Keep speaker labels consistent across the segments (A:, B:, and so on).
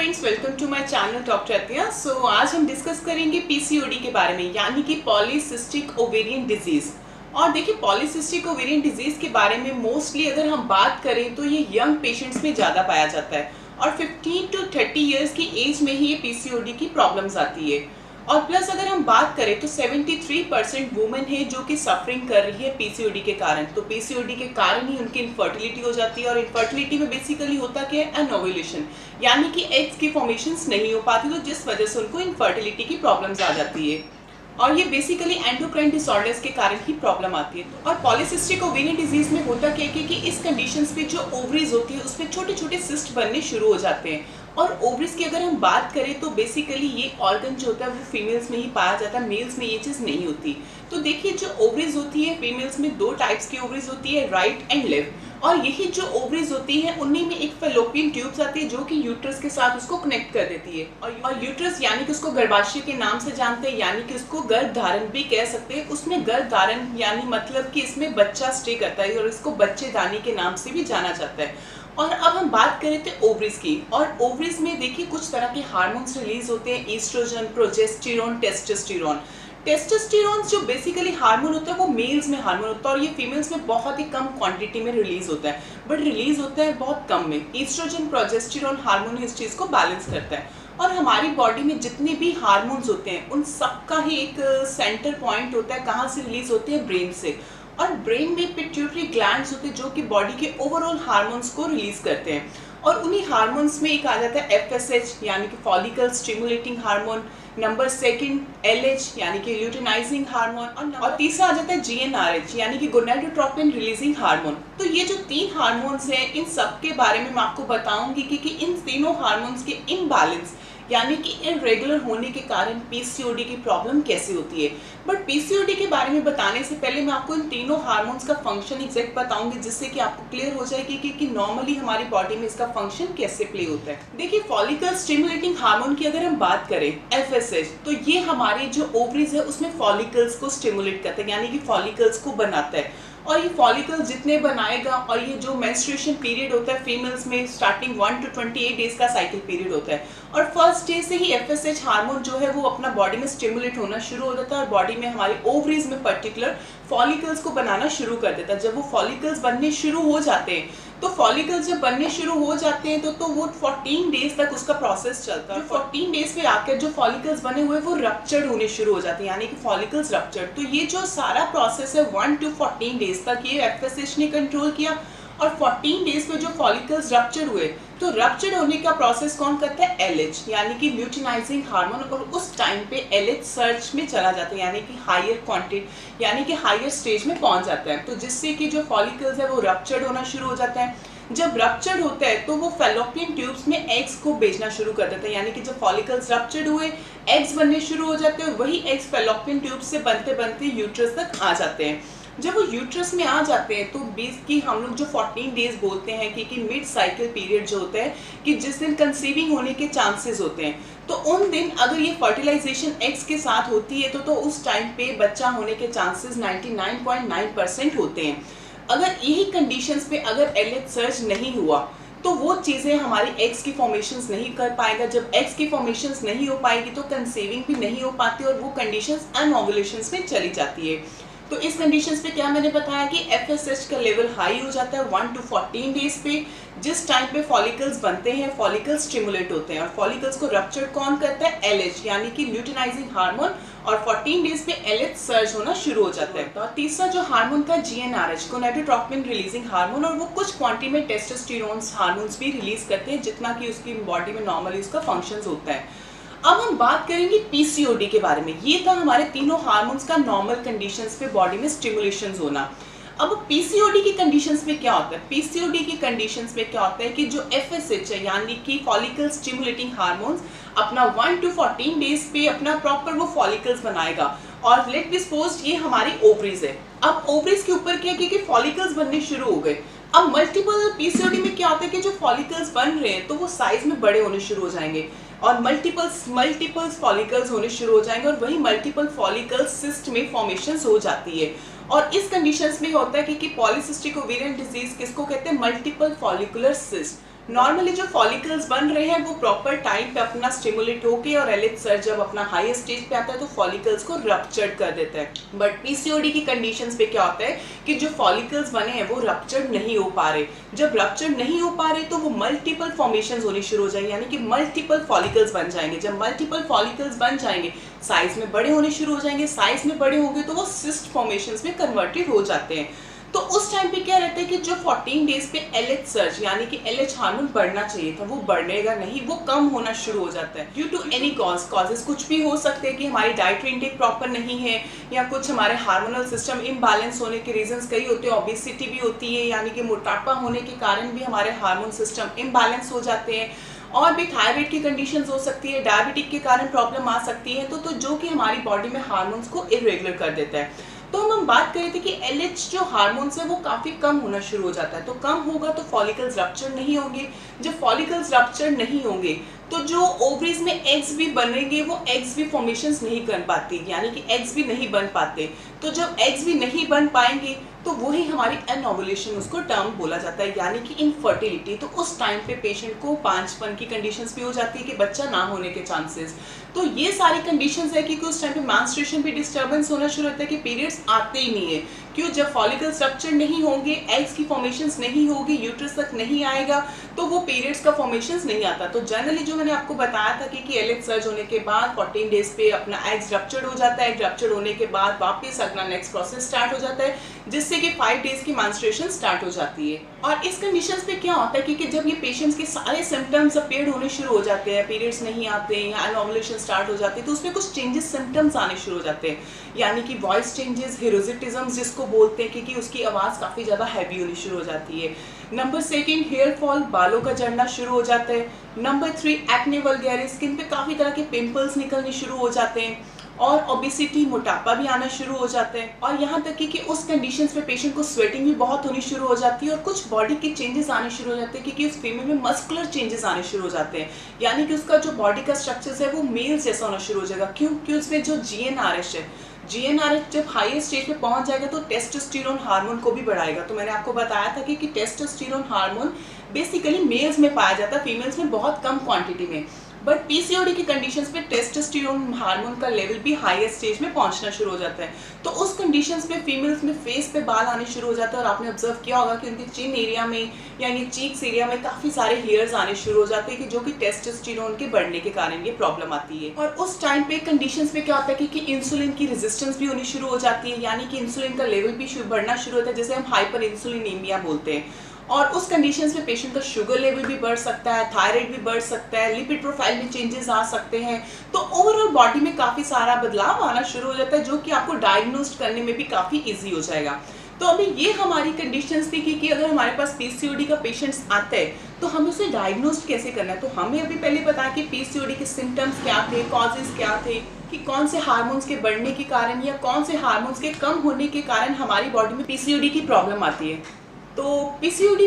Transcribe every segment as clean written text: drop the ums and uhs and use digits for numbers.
A: Friends, welcome to my channel doctor Atiya. आज हम discuss करेंगे पीसीओडी के बारे में, यानी कि पॉलीसिस्टिक ओवेरियन डिजीज। और देखिए, पॉलीसिस्टिक ओवेरियन डिजीज के बारे में मोस्टली अगर हम बात करें तो ये यंग पेशेंट्स में ज़्यादा पाया जाता है और 15 टू 30 ईयर्स की एज में ही ये पीसीओडी की प्रॉब्लम्स आती है। और प्लस अगर हम बात करें तो 73% वुमेन है जो कि सफरिंग कर रही है पीसीओडी के कारण। तो पीसीओडी के कारण ही उनकी इनफर्टिलिटी हो जाती है और इनफर्टिलिटी में बेसिकली होता क्या है, एनोवुलेशन, यानी कि एग्स की फॉर्मेशंस नहीं हो पाती, तो जिस वजह से उनको इनफर्टिलिटी की प्रॉब्लम्स आ जाती है। और ये बेसिकली एंडोक्राइन डिसऑर्डर्स के कारण ही प्रॉब्लम आती है। और पॉलीसिस्टिक ओवेरियन डिजीज में होता क्या है कि इस कंडीशंस पे जो ओवरीज होती है उसमें छोटे छोटे सिस्ट बनने शुरू हो जाते हैं। और ओवरीज की अगर हम बात करें तो बेसिकली ये ऑर्गन जो होता है वो फीमेल्स में ही पाया जाता है, मेल्स में ये चीज़ नहीं होती। तो देखिए, जो ओवरीज होती है फीमेल्स में दो टाइप्स की ओवरीज होती है, राइट एंड लेफ्ट। और यही जो ओवरीज होती है उन्हीं में एक फैलोपियन ट्यूब्स आती है जो कि यूट्रस के साथ उसको कनेक्ट कर देती है। और यूट्रस यानी कि उसको गर्भाशय के नाम से जानते हैं, यानी कि उसको गर्भ धारण भी कह सकते हैं। उसमें गर्भ धारण यानी मतलब कि इसमें बच्चा स्टे करता है और इसको बच्चेदानी के नाम से भी जाना जाता है। और अब हम बात करें तो ओवरीज की। और ओवरीज में देखिए कुछ तरह के हार्मोन्स रिलीज होते हैं, ईस्ट्रोजन, प्रोजेस्टेरोन, टेस्टोस्टेरोन। टेस्टोस्टेरोन जो बेसिकली हार्मोन होता है वो मेल्स में हार्मोन होता है और ये फीमेल्स में बहुत ही कम क्वांटिटी में रिलीज होता है, बट रिलीज होता है बहुत कम में। ईस्ट्रोजन, प्रोजेस्टेरोन हार्मोन इस चीज़ को बैलेंस करता है। और हमारी बॉडी में जितने भी हार्मोन्स होते हैं उन सबका ही एक सेंटर पॉइंट होता है, कहाँ से रिलीज होते हैं, ब्रेन से। और ब्रेन में पिट्यूटरी ग्लैंड्स होते हैं जो कि बॉडी के ओवरऑल हार्मोन्स को रिलीज करते हैं। और उन्हीं हार्मोन्स में एक आ जाता है एफएसएच, यानी कि follicle stimulating hormone. Number second LH, यानी कि ल्यूटिनाइजिंग हार्मोन। और तीसरा आ जाता है जीएनआरएच, यानी कि गोनाडोट्रोपिन रिलीजिंग हार्मोन। तो ये जो तीन हार्मोन्स हैं इन सब के बारे में मैं आपको बताऊंगी कि इन तीनों हार्मोन्स के इम्बैलेंस यानी कि इरेगुलर होने के कारण पीसीओडी की प्रॉब्लम कैसे होती है। बट पीसीओडी के बारे में बताने से पहले मैं आपको इन तीनों हार्मोन्स का फंक्शन एग्जैक्ट बताऊंगी, जिससे कि आपको क्लियर हो जाएगी कि नॉर्मली हमारी बॉडी में इसका फंक्शन कैसे प्ले होता है। देखिए, फॉलिकल स्टिमुलेटिंग हार्मोन की अगर हम बात करें एफएसएच, तो ये हमारे जो ओवरीज है उसमें फॉलिकल्स को स्टिमुलेट करता है, यानी कि फॉलिकल्स को बनाता है। और ये फॉलिकल्स जितने बनाएगा, और ये जो मेंस्ट्रुएशन पीरियड होता है फीमेल्स में स्टार्टिंग 1 टू 28 डेज का साइकिल पीरियड होता है। और फर्स्ट डे से ही एफएसएच हार्मोन जो है वो अपना बॉडी में स्टिमुलेट होना शुरू हो जाता है और बॉडी में हमारे ओवरीज में पर्टिकुलर फॉलिकल्स को बनाना शुरू कर देता है। जब वो फॉलिकल्स बनने शुरू हो जाते हैं तो फॉलिकल्स जब बनने शुरू हो जाते हैं तो वो 14 डेज तक उसका प्रोसेस चलता है। 14 डेज पे आकर जो फॉलिकल्स बने हुए वो रप्चर्ड होने शुरू हो जाते हैं, यानी कि फॉलिकल्स रप्चर्ड। तो ये जो सारा प्रोसेस है 1 टू 14 डेज तक ये एफएसएच ने कंट्रोल किया। और 14 डेज पे जो फॉलिकल्स रप्चर हुए तो रप्चर होने का प्रोसेस कौन करता है, एलएच, यानी कि ल्यूटिनाइजिंग हार्मोन। और उस टाइम पे एलएच सर्च में चला जाता है, यानी कि हायर क्वांटिटी, यानी कि हायर स्टेज में पहुंच जाता है। तो जिससे कि जो फॉलिकल्स है वो रप्चर्ड होना शुरू हो जाता है। जब रप्चर्ड होता है तो वो फैलोपियन ट्यूब्स में एग्स को भेजना शुरू कर देता है, यानी कि जब फॉलिकल्स रप्चर्ड हुए एग्स बनने शुरू हो जाते हैं और वही एग्स फैलोपियन ट्यूब्स से बनते बनते यूट्रस तक आ जाते हैं। जब वो यूट्रस में आ जाते हैं तो बीस की हम लोग जो 14 डेज बोलते हैं कि मिड साइकिल पीरियड जो होता है कि जिस दिन कंसीविंग होने के चांसेस होते हैं, तो उन दिन अगर ये फर्टिलाइजेशन एग्स के साथ होती है तो उस टाइम पे बच्चा होने के चांसेस 99.9% होते हैं। अगर यही कंडीशंस पे अगर एलएच सर्च नहीं हुआ तो वो चीज़ें हमारी एग्स की फॉर्मेशंस नहीं कर पाएगा। जब एग्स की फॉर्मेशंस नहीं हो पाएगी तो कंसीविंग भी नहीं हो पाती और वो कंडीशंस अनओवुलेशंस में चली जाती है। तो इस कंडीशंस पे क्या मैंने बताया कि एफएसएच का लेवल हाई हो जाता है 1 टू 14 डेज पे, जिस टाइम पे फॉलिकल्स बनते हैं फॉलिकल्स स्टिमुलेट होते हैं। और फॉलिकल्स को रप्चर कौन करता है, एलएच, यानी कि ल्यूटिनाइजिंग हार्मोन। और 14 डेज पे एलएच सर्ज होना शुरू हो जाता है। और तीसरा जो हार्मोन था जीएनआरएच, गोनाडोट्रोपिन रिलीजिंग हार्मोन, और वो कुछ क्वांटिटी में टेस्टोस्टेरोन हार्मोन्स भी रिलीज करते हैं जितना कि उसकी बॉडी में नॉर्मली उसका फंक्शंस होता है। अब हम बात करेंगे पीसीओडी के बारे में। ये था हमारे तीनों हार्मोन्स का नॉर्मल कंडीशंस पे बॉडी में स्टिमुलेशंस होना। अब पीसीओडी की कंडीशंस में क्या होता है, पीसीओडी की कंडीशंस में क्या होता है कि जो एफएसएच है यानी कि फॉलिकल स्टिमुलेटिंग हार्मोन्स अपना 1 टू 14 डेज पे अपना प्रॉपर वो फॉलिकल्स बनाएगा। और लेट बी सपोज ये हमारी ओवरीज है। अब ओवरीज के ऊपर क्या कि फॉलिकल्स बनने शुरू हो गए। अब मल्टीपल पीसीओडी में क्या होता है कि जो फॉलिकल्स बन रहे हैं तो वो साइज में बड़े होने शुरू हो जाएंगे और मल्टीपल्स फॉलिकल्स होने शुरू हो जाएंगे और वही मल्टीपल फॉलिकल्स सिस्ट में फॉर्मेशंस हो जाती है। और इस कंडीशंस में होता है कि पॉलीसिस्टिक ओवेरियन डिजीज किसको कहते हैं, मल्टीपल फॉलिकुलर सिस्ट। नॉर्मली जो फॉलिकल्स बन रहे हैं वो प्रॉपर टाइम पे अपना स्टिमुलेट होके और एलिच सर्ज जब अपना हाईएस्ट स्टेज पे आता है तो फॉलिकल्स को रप्चर्ड कर देता है। बट पीसीओडी की कंडीशंस पे क्या होता है कि जो फॉलिकल्स बने हैं वो रप्चर्ड नहीं हो पा रहे। जब रप्चर्ड नहीं हो पा रहे तो वो मल्टीपल फॉर्मेशंस होनी शुरू हो जाएंगे, यानी कि मल्टीपल फॉलिकल्स बन जाएंगे। जब मल्टीपल फॉलिकल्स बन जाएंगे साइज में बड़े होने शुरू हो जाएंगे, साइज में बड़े होंगे तो वो सिस्ट फॉर्मेशंस में कन्वर्टेड हो जाते हैं। तो उस टाइम पे क्या रहता है कि जो 14 डेज पे एलएच सर्ज यानी कि एलएच हार्मोन बढ़ना चाहिए था वो बढ़ेगा नहीं, वो कम होना शुरू हो जाता है ड्यू टू एनी कॉजेस। कुछ भी हो सकते हैं कि हमारी डाइटरी इंटेक प्रॉपर नहीं है या कुछ हमारे हार्मोनल सिस्टम इम्बैलेंस होने के रीजंस कई होते हैं। ओबेसिटी भी होती है, यानी कि मोटापा होने के कारण भी हमारे हार्मोन सिस्टम इम्बैलेंस हो जाते हैं। और भी थायराइड की कंडीशंस हो सकती है, डायबिटिक के कारण प्रॉब्लम आ सकती है, तो जो कि हमारी बॉडी में हार्मोन्स को इरेगुलर कर देता है। तो हम बात कर रहे थे कि एलएच जो हार्मोन्स है वो काफी कम होना शुरू हो जाता है। तो कम होगा तो फॉलिकल्स रप्चर नहीं होंगे। जब फॉलिकल्स रप्चर नहीं होंगे तो जो ओवरीज में एग्स भी बनेंगे वो एग्स भी फॉर्मेशंस नहीं कर पाती, यानी कि एग्स भी नहीं बन पाते। तो जब एग्स भी नहीं बन पाएंगे तो वही हमारी एनओवुलेशन उसको टर्म बोला जाता है, यानी कि इनफर्टिलिटी। तो उस टाइम पे पेशेंट को 5 की कंडीशंस भी हो जाती है कि बच्चा ना होने के चांसेस। तो ये सारी कंडीशंस है कि उस टाइम पे मेंस्ट्रुएशन भी डिस्टर्बेंस होना शुरू होता है कि पीरियड्स आते ही नहीं है। क्यों? जब फॉलिकल स्ट्रक्चर नहीं होंगे, एग्स की फॉर्मेशंस नहीं होगी, यूट्रस तक नहीं आएगा तो वो पीरियड्स का फॉर्मेशंस नहीं आता। तो जनरली जो मैंने आपको बताया था कि एलएच सर्ज होने के बाद 14 डेज पे अपना एग्स रप्चर्ड हो जाता है। एग रप्चर्ड होने के बाद वापस अगला नेक्स्ट प्रोसेस स्टार्ट हो जाता है जिससे कि 5 डेज की मेंस्ट्रुएशन स्टार्ट हो जाती है। और इस कंडीशंस पे क्या होता है कि जब ये पेशेंट्स के सारे सिम्टम्स अपीयर होने शुरू हो जाते हैं, पीरियड्स नहीं आते हैं, एनओवुलेशन स्टार्ट हो जाती है, तो उसमें कुछ चेंजेस सिम्टम्स आने शुरू हो जाते हैं, यानी कि वॉइस चेंजेस, हिरोजिटिज्म जिसको बोलते हैं कि उसकी आवाज़ काफ़ी ज़्यादा हैवी होनी शुरू हो जाती है। नंबर 2 हेयर फॉल, बालों का झड़ना शुरू हो जाता है। नंबर 3 एक्ने वल्गैरिस, स्किन पे काफ़ी तरह के पिंपल्स निकलने शुरू हो जाते हैं। और ओबेसिटी, मोटापा भी आना शुरू हो जाता है। और यहाँ तक कि उस कंडीशंस में पेशेंट को स्वेटिंग भी बहुत होनी शुरू हो जाती है और कुछ बॉडी के चेंजेस आने शुरू हो जाते हैं क्योंकि उस फीमेल में मस्कुलर चेंजेस आने शुरू हो जाते हैं, यानी कि उसका जो बॉडी का स्ट्रक्चर है वो मेल जैसा होना शुरू हो जाएगा। क्योंकि उसमें जो जीएनआरएच है, जीएनआरएच जब हाईएस्ट स्टेज पे पहुंच जाएगा तो टेस्टोस्टेरोन हार्मोन को भी बढ़ाएगा। तो मैंने आपको बताया था कि टेस्टोस्टेरोन हार्मोन बेसिकली मेल्स में पाया जाता है, फीमेल्स में बहुत कम क्वांटिटी में। बट पीसीओडी की कंडीशंस पे टेस्टोस्टेरोन हार्मोन का लेवल भी हाईएस्ट स्टेज में पहुंचना शुरू हो जाता है। तो उस कंडीशंस में फीमेल्स में फेस पे बाल आने शुरू हो जाते हैं और आपने ऑब्जर्व किया होगा कि उनके चिन एरिया में या ये चीक्स एरिया में काफी सारे हेयर्स आने शुरू हो जाते हैं कि जो कि टेस्टोस्टेरोन के बढ़ने के कारण ये प्रॉब्लम आती है। और उस टाइम पे कंडीशंस में क्या होता है कि इंसुलिन की रेजिस्टेंस भी होनी शुरू हो जाती है, यानी कि इंसुलिन का लेवल भी बढ़ना शुरू होता है, जिसे हम हाइपर इंसुलिनीमिया बोलते हैं। और उस कंडीशंस में पेशेंट का शुगर लेवल भी बढ़ सकता है, थायराइड भी बढ़ सकता है, लिपिड प्रोफाइल में चेंजेस आ सकते हैं। तो ओवरऑल बॉडी में काफ़ी सारा बदलाव आना शुरू हो जाता है जो कि आपको डायग्नोस्ट करने में भी काफ़ी इजी हो जाएगा। तो अभी ये हमारी कंडीशंस थी कि अगर हमारे पास पीसीओडी का पेशेंट्स आता है तो हमें उसे डायग्नोस्ट कैसे करना है। तो हमें अभी पहले बताया कि पीसीओडी के सिम्टम्स क्या थे, कॉजेज क्या थे, कि कौन से हार्मोन्स के बढ़ने के कारण या कौन से हार्मोन्स के कम होने के कारण हमारी बॉडी में पीसीओडी की प्रॉब्लम आती है। तो पीसीओडी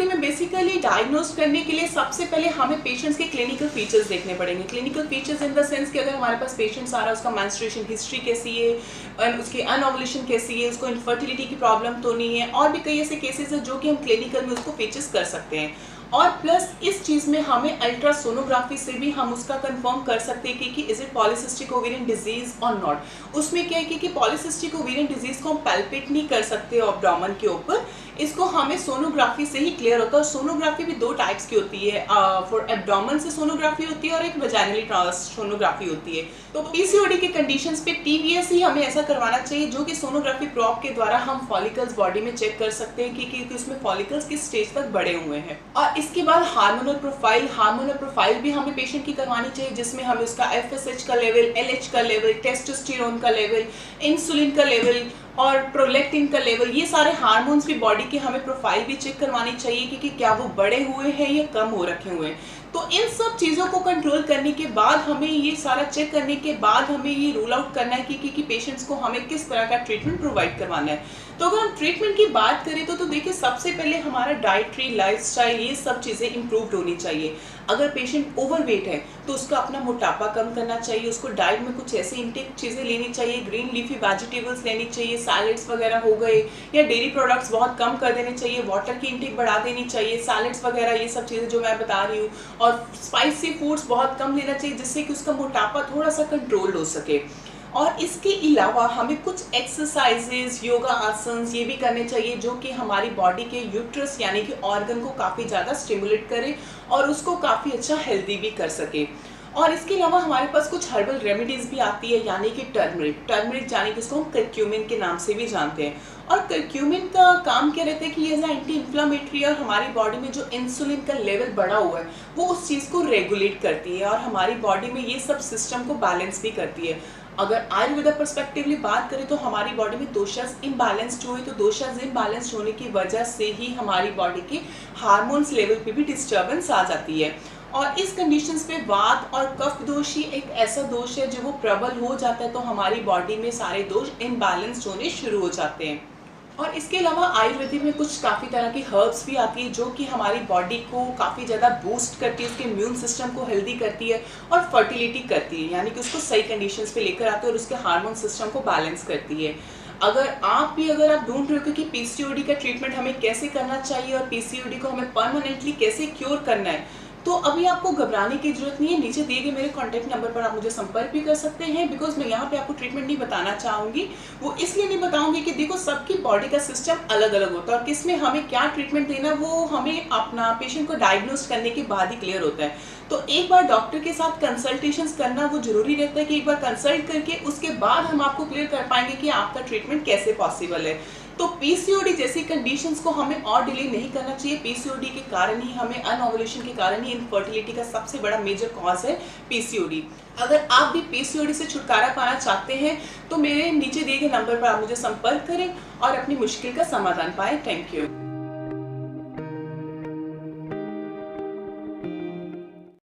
A: में बेसिकली डायग्नोज करने के लिए सबसे पहले हमें पेशेंट्स के क्लिनिकल फीचर्स देखने पड़ेंगे। Clinical features in the sense कि अगर हमारे पास पेशेंट्स आ रहा है, उसका मेंस्ट्रुएशन हिस्ट्री कैसी है, उसकी अनओवुलेशन कैसी है, उसको इनफर्टिलिटी की प्रॉब्लम तो नहीं है, और भी कई ऐसे केसेस हैं जो कि हम क्लिनिकल में उसको फीचर्स कर सकते हैं। और प्लस इस चीज़ में हमें अल्ट्रासोनोग्राफी से भी हम उसका कंफर्म कर सकते हैं कि is it polycystic ovarian disease और नॉट। उसमें क्या है कि पॉलीसिस्टिक ओवेरियन डिजीज को हम पैल्पेट नहीं कर सकते एब्डोमेन के ऊपर, इसको हमें सोनोग्राफी से ही क्लियर होता है। और सोनोग्राफी भी 2 टाइप्स की होती है, फॉर एब्डोमेन से सोनोग्राफी होती है और एक वजाइनली सोनोग्राफी होती है। तो पीसीओडी के कंडीशंस पे टीवीएस ही हमें ऐसा करवाना चाहिए जो कि सोनोग्राफी प्रोब के द्वारा हम फॉलिकल्स बॉडी में चेक कर सकते हैं कि उसमें फॉलिकल्स किस स्टेज तक बढ़े हुए हैं। और इसके बाद हार्मोनल प्रोफाइल भी हमें पेशेंट की करवानी चाहिए, जिसमें हमें उसका एफएसएच का लेवल, एलएच का लेवल, टेस्टोस्टेरोन का लेवल, इंसुलिन का लेवल और प्रोलैक्टिन का लेवल, ये सारे हार्मोन्स भी बॉडी के हमें प्रोफाइल भी चेक करवानी चाहिए कि क्या वो बढ़े हुए हैं या कम हो रखे हुए हैं। तो इन सब चीज़ों को कंट्रोल करने के बाद हमें ये सारा चेक करने के बाद हमें ये रूल आउट करना है कि पेशेंट्स को हमें किस तरह का ट्रीटमेंट प्रोवाइड करवाना है। तो अगर हम ट्रीटमेंट की बात करें तो देखिए सबसे पहले हमारा डाइटरी लाइफस्टाइल ये सब चीज़ें इम्प्रूव्ड होनी चाहिए। अगर पेशेंट ओवरवेट है तो उसका अपना मोटापा कम करना चाहिए, उसको डाइट में कुछ ऐसे इंटेक चीज़ें लेनी चाहिए, ग्रीन लीफी वेजिटेबल्स लेनी चाहिए, सैलेड्स वगैरह हो गए या डेयरी प्रोडक्ट्स बहुत कम कर देने चाहिए, वाटर की इंटेक बढ़ा देनी चाहिए, सैलेड्स वगैरह ये सब चीज़ें जो मैं बता रही हूँ, और स्पाइसी फूड्स बहुत कम लेना चाहिए जिससे कि उसका मोटापा थोड़ा सा कंट्रोल हो सके। और इसके अलावा हमें कुछ एक्सरसाइजेज, योगा आसन्स ये भी करने चाहिए जो कि हमारी बॉडी के यूट्रस यानी कि ऑर्गन को काफ़ी ज़्यादा स्टिमुलेट करे और उसको काफ़ी अच्छा हेल्दी भी कर सके। और इसके अलावा हमारे पास कुछ हर्बल रेमेडीज भी आती है यानी कि टर्मरिक यानी कि इसको हम करक्यूमिन के नाम से भी जानते हैं। और करक्यूमिन का काम क्या रहता है कि एज एंटी इन्फ्लामेटरी और हमारी बॉडी में जो इंसुलिन का लेवल बढ़ा हुआ है वो उस चीज़ को रेगुलेट करती है और हमारी बॉडी में ये सब सिस्टम को बैलेंस भी करती है। अगर आयुर्वेदा पर्सपेक्टिवली बात करें तो हमारी बॉडी में दोषास इम्बैलेंस्ड हुए तो दोषास इम्बैलेंस्ड होने की वजह से ही हमारी बॉडी के हार्मोन्स लेवल पे भी डिस्टर्बेंस आ जाती है। और इस कंडीशंस पे वात और कफ दोष ही एक ऐसा दोष है जो वो प्रबल हो जाता है तो हमारी बॉडी में सारे दोष इम्बैलेंस्ड होने शुरू हो जाते हैं। और इसके अलावा आयुर्वेदिक में कुछ काफ़ी तरह की हर्ब्स भी आती है जो कि हमारी बॉडी को काफ़ी ज़्यादा बूस्ट करती है, उसके इम्यून सिस्टम को हेल्दी करती है और फर्टिलिटी करती है यानी कि उसको सही कंडीशंस पे लेकर आते हैं और उसके हार्मोन सिस्टम को बैलेंस करती है। अगर आप ढूंढ रहे हो कि पीसीओडी का ट्रीटमेंट हमें कैसे करना चाहिए और पीसीओडी को हमें परमानेंटली कैसे क्योर करना है, तो अभी आपको घबराने की जरूरत नहीं है। नीचे दिए गए मेरे कॉन्टैक्ट नंबर पर आप मुझे संपर्क भी कर सकते हैं। बिकॉज मैं यहाँ पे आपको ट्रीटमेंट नहीं बताना चाहूँगी, वो इसलिए नहीं बताऊँगी कि देखो सबकी बॉडी का सिस्टम अलग अलग होता है और किस में हमें क्या ट्रीटमेंट देना वो हमें अपना पेशेंट को डायग्नोज करने के बाद ही क्लियर होता है। तो एक बार डॉक्टर के साथ कंसल्टेशंस करना वो जरूरी रहता है कि एक बार कंसल्ट करके उसके बाद हम आपको क्लियर कर पाएंगे कि आपका ट्रीटमेंट कैसे पॉसिबल है। तो पीसीओडी जैसी कंडीशंस को हमें और डिले नहीं करना चाहिए। पीसीओडी के कारण ही हमें अनओवुलेशन के कारण ही इनफर्टिलिटी का सबसे बड़ा मेजर कॉज है पीसीओडी। अगर आप भी पीसीओडी से छुटकारा पाना चाहते हैं तो मेरे नीचे दिए गए नंबर पर आप मुझे संपर्क करें और अपनी मुश्किल का समाधान पाएं। Thank you.